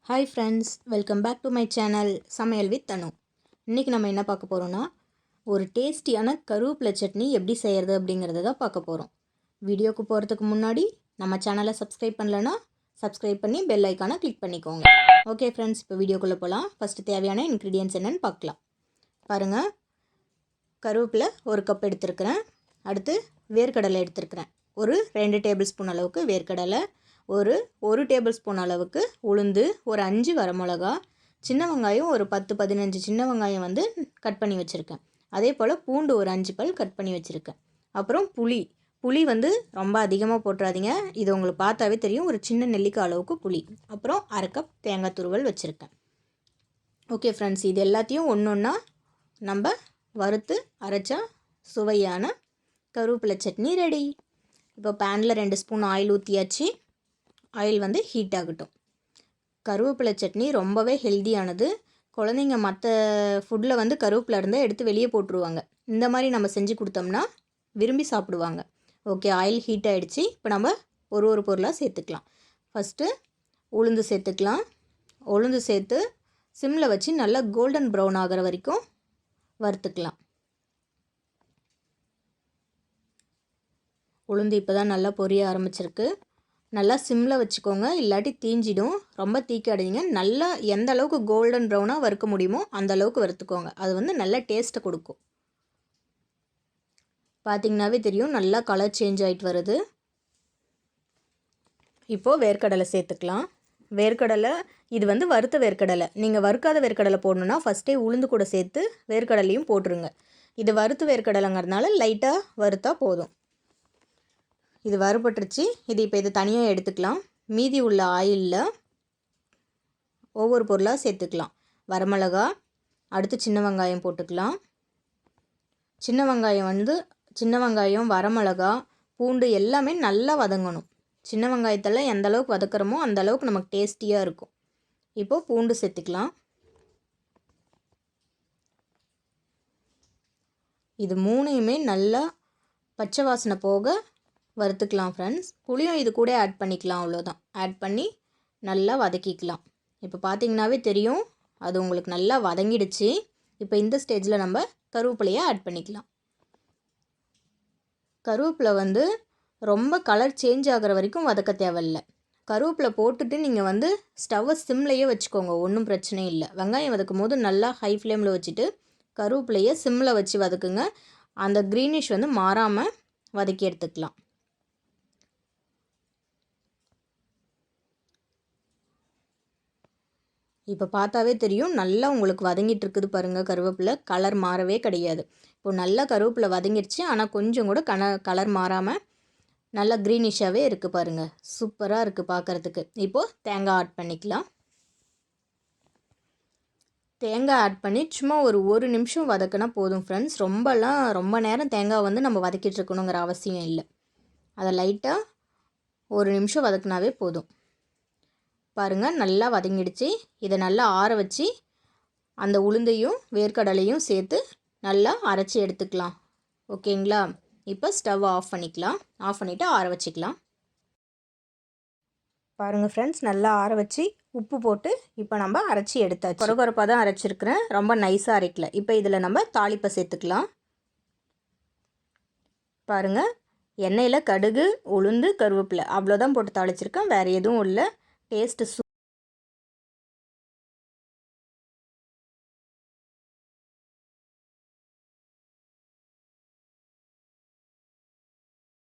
Hi friends, welcome back to my channel சமையல் with தனு. இன்றைக்கி நம்ம என்ன பார்க்க போகிறோன்னா ஒரு டேஸ்டியான கருவேப்பிலை சட்னி எப்படி செய்கிறது அப்படிங்கிறத தான் பார்க்க போகிறோம். வீடியோக்கு போகிறதுக்கு முன்னாடி நம்ம சேனலை சப்ஸ்கிரைப் பண்ணலன்னா சப்ஸ்கிரைப் பண்ணி பெல் ஐக்கானை கிளிக் பண்ணிக்கோங்க. ஓகே ஃப்ரெண்ட்ஸ், இப்போ வீடியோக்குள்ளே போகலாம். ஃபஸ்ட்டு தேவையான இன்க்ரீடியன்ட்ஸ் என்னென்னு பார்க்கலாம். பாருங்கள், கருவேப்பிலை ஒரு கப் எடுத்துருக்கிறேன். அடுத்து வேர்க்கடலை எடுத்துருக்கிறேன். ஒரு 2 டேபிள் ஸ்பூன் அளவுக்கு வேர்க்கடலை, ஒரு டேபிள் ஸ்பூன் அளவுக்கு உளுந்து, ஒரு 5 வரமிளகா, சின்ன வெங்காயம் ஒரு 10-15 சின்ன வெங்காயம் வந்து கட் பண்ணி வச்சுருக்கேன். அதே போல் பூண்டு ஒரு 5 பல் கட் பண்ணி வச்சுருக்கேன். அப்புறம் புளி வந்து ரொம்ப அதிகமாக போட்டுறாதீங்க, இது உங்களுக்கு பார்த்தாவே தெரியும், ஒரு சின்ன நெல்லிக்காய் அளவுக்கு புளி. அப்புறம் அரை கப் தேங்காய் துருவல் வச்சுருக்கேன். ஓகே ஃப்ரெண்ட்ஸ், இது எல்லாத்தையும் ஒன்று ஒன்றா நம்ம வறுத்து அரைச்சா சுவையான கருவேப்பிலை சட்னி ரெடி. இப்போ பேனில் 2 ஸ்பூன் ஆயில் ஊற்றியாச்சு. ஆயில் வந்து ஹீட் ஆகட்டும். கருவேப்பிலை சட்னி ரொம்பவே ஹெல்தியானது. குழந்தைங்க மற்ற ஃபுட்டில் வந்து கருவேப்பிலை இருந்தால் எடுத்து வெளியே போட்டுருவாங்க. இந்த மாதிரி நம்ம செஞ்சு கொடுத்தோம்னா விரும்பி சாப்பிடுவாங்க. ஓகே, ஆயில் ஹீட் ஆகிடுச்சு. இப்போ நம்ம ஒரு பொருளாக சேர்த்துக்கலாம். ஃபஸ்ட்டு உளுந்து சேர்த்துக்கலாம். உளுந்து சேர்த்து சிம்மில் வச்சு நல்லா கோல்டன் ப்ரௌன் ஆகிற வரைக்கும் வறுத்துக்கலாம். உளுந்து இப்போ தான் நல்லா பொரிய ஆரம்பிச்சிருக்கு. நல்லா சிம்மில் வச்சுக்கோங்க, இல்லாட்டி தீஞ்சிடும். ரொம்ப தீக்காதீங்க. நல்லா எந்த அளவுக்கு கோல்டன் ப்ரௌனாக வறுக்க முடியுமோ அந்த அளவுக்கு வறுத்துக்கோங்க. அது வந்து நல்ல டேஸ்ட்டை கொடுக்கும். பார்த்திங்கனாவே தெரியும், நல்லா கலர் சேஞ்ச் ஆகிட்டு வருது. இப்போது வேர்க்கடலை சேர்த்துக்கலாம். வேர்க்கடலை இது வந்து வறுத்த வேர்க்கடலை. நீங்கள் வறுக்காத வேர்க்கடலை போடணுன்னா ஃபஸ்ட்டே உளுந்து கூட சேர்த்து வேர்க்கடலையும் போட்டுருங்க. இது வறுத்த வேர்க்கடலைங்கிறதுனால லைட்டாக வறுத்தா போதும். இது வறுபட்டுருச்சு. இது தனியாக எடுத்துக்கலாம். மீதி உள்ள ஆயிலில் ஒவ்வொரு பொருளாக சேர்த்துக்கலாம். வரமிளகா, அடுத்து சின்ன வெங்காயம் போட்டுக்கலாம். சின்ன வெங்காயம் வரமிளகா, பூண்டு எல்லாமே நல்லா வதங்கணும். சின்ன வெங்காயத்தெல்லாம் எந்த அளவுக்கு வதக்குறோமோ அந்த அளவுக்கு நமக்கு டேஸ்டியாக இருக்கும். இப்போது பூண்டு சேர்த்துக்கலாம். இது மூணையுமே நல்லா பச்சை வாசனை போக வறுத்துக்கலாம் ஃப்ரெண்ட்ஸ். புளியும் இது கூட ஆட் பண்ணிக்கலாம், அவ்வளோதான். ஆட் பண்ணி நல்லா வதக்கிக்கலாம். இப்போ பார்த்திங்கனாவே தெரியும், அது உங்களுக்கு நல்லா வதங்கிடுச்சு. இப்போ இந்த ஸ்டேஜில் நம்ம கருவேப்பிலையை ஆட் பண்ணிக்கலாம். கருவேப்பிலை வந்து ரொம்ப கலர் சேஞ்ச் ஆகிற வரைக்கும் வதக்க தேவையில்லை. கருவேப்பிலை போட்டுட்டு நீங்கள் வந்து ஸ்டவ்வை சிம்லையே வச்சுக்கோங்க, ஒன்றும் பிரச்சனை இல்லை. வெங்காயம் வதக்கும் போது நல்லா ஹை ஃப்ளேமில் வச்சுட்டு கருவேப்பிலையை சிம்மில் வச்சு வதக்குங்க. அந்த க்ரீனிஷ் வந்து மாறாமல் வதக்கி எடுத்துக்கலாம். இப்போ பார்த்தாவே தெரியும், நல்லா உங்களுக்கு வதங்கிட்டு இருக்குது பாருங்கள். கருவேப்பிலை கலர் மாறவே கிடையாது. இப்போது நல்லா கருவேப்பிலை வதங்கிடுச்சு, ஆனால் கொஞ்சம் கூட கலர் மாறாமல் நல்லா க்ரீனிஷாகவே இருக்குது பாருங்கள். சூப்பராக இருக்குது பார்க்குறதுக்கு. இப்போது தேங்காய் ஆட் பண்ணிக்கலாம். தேங்காய் ஆட் பண்ணி சும்மா ஒரு நிமிஷம் வதக்கினா போதும் ஃப்ரெண்ட்ஸ். ரொம்ப நேரம் தேங்காய் வந்து நம்ம வதக்கிட்டு இருக்கணுங்கிற அவசியம் இல்லை. அதை லைட்டாக ஒரு நிமிஷம் வதக்கினாவே போதும். பாருங்கள், நல்லா வதங்கிடுச்சு. இதை நல்லா ஆற வச்சு அந்த உளுந்தையும் வேர்க்கடலையும் சேர்த்து நல்லா அரைச்சி எடுத்துக்கலாம். ஓகேங்களா? இப்போ ஸ்டவ் ஆஃப் பண்ணிக்கலாம். ஆஃப் பண்ணிவிட்டு ஆற வச்சுக்கலாம். பாருங்கள் ஃப்ரெண்ட்ஸ், நல்லா ஆற வச்சு உப்பு போட்டு இப்போ நம்ம அரைச்சி எடுத்தாச்சு. கொரகொரப்பாக தான் அரைச்சிருக்கிறேன், ரொம்ப நைஸாக அரைக்கல. இப்போ இதில் நம்ம தாளிப்பை சேர்த்துக்கலாம். பாருங்கள், எண்ணெயில் கடுகு, உளுந்து, கருவேப்பிலை அவ்வளோதான் போட்டு தாளிச்சிருக்கேன். வேறு எதுவும் இல்லை. டேஸ்ட்டு